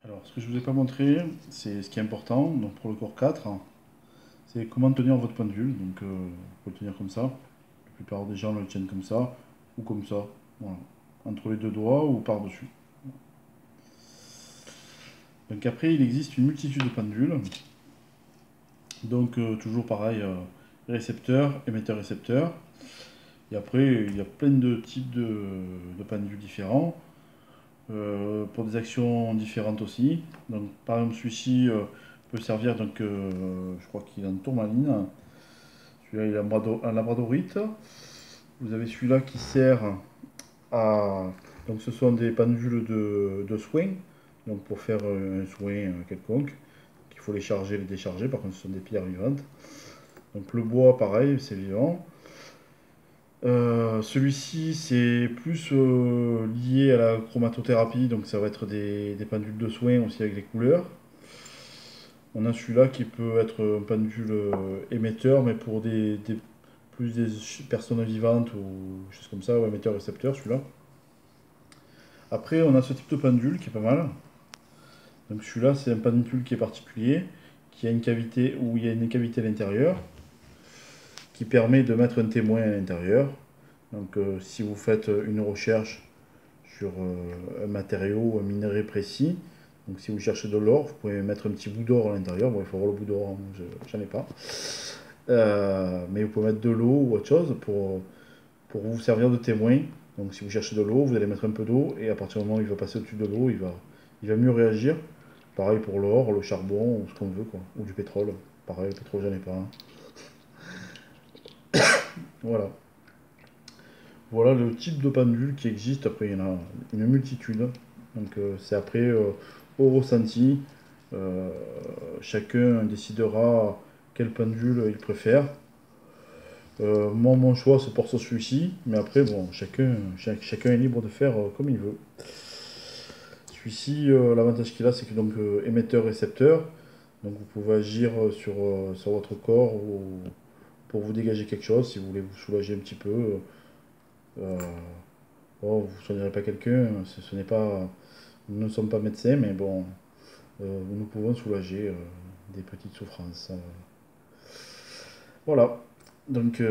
Alors, ce que je ne vous ai pas montré, c'est ce qui est important donc pour le corps 4, c'est comment tenir votre pendule. Donc, vous pouvez le tenir comme ça. La plupart des gens le tiennent comme ça ou comme ça. Voilà. Entre les deux doigts ou par-dessus. Donc, après, il existe une multitude de pendules. Donc, toujours pareil, récepteur, émetteur-récepteur. Et après, il y a plein de types de pendules différents. Pour des actions différentes aussi. Donc, par exemple, celui-ci peut servir, donc, je crois qu'il est en tourmaline. Celui-là, il est un labradorite. Vous avez celui-là qui sert à. Donc, ce sont des pendules de soins, donc pour faire un soin quelconque. Il faut les charger, les décharger. Par contre, ce sont des pierres vivantes. Donc, le bois, pareil, c'est vivant. Celui-ci, c'est plus lié à la chromatothérapie, donc ça va être des pendules de soins aussi avec les couleurs. On a celui-là qui peut être un pendule émetteur, mais pour plus des personnes vivantes ou choses comme ça, ou émetteur-récepteur, celui-là. Après, on a ce type de pendule qui est pas mal. Donc celui-là, c'est un pendule qui est particulier, qui a une cavité où il y a une cavité à l'intérieur, qui permet de mettre un témoin à l'intérieur. Donc si vous faites une recherche sur un matériau ou un minerai précis. Donc si vous cherchez de l'or, vous pouvez mettre un petit bout d'or à l'intérieur. Bon, il faut avoir le bout d'or, hein, j'en ai pas. Mais vous pouvez mettre de l'eau ou autre chose pour vous servir de témoin. Donc si vous cherchez de l'eau, vous allez mettre un peu d'eau et à partir du moment où il va passer au-dessus de l'eau, il va mieux réagir. Pareil pour l'or, le charbon, ou ce qu'on veut, quoi. Ou du pétrole. Pareil, le pétrole, j'en ai pas, hein. Voilà. Voilà le type de pendule qui existe. Après, il y en a une multitude. Donc, c'est après au ressenti. Euh, Chacun décidera quelle pendule il préfère. Moi, mon choix, c'est pour celui-ci. Mais après, bon, chacun est libre de faire comme il veut. Celui-ci, l'avantage qu'il a, c'est que donc émetteur-récepteur. Donc, vous pouvez agir sur votre corps pour vous dégager quelque chose, si vous voulez vous soulager un petit peu. Euh, Oh, vous ne soignerez pas quelqu'un, ce n'est pas, nous ne sommes pas médecins, mais bon, nous pouvons soulager des petites souffrances. Voilà. Donc,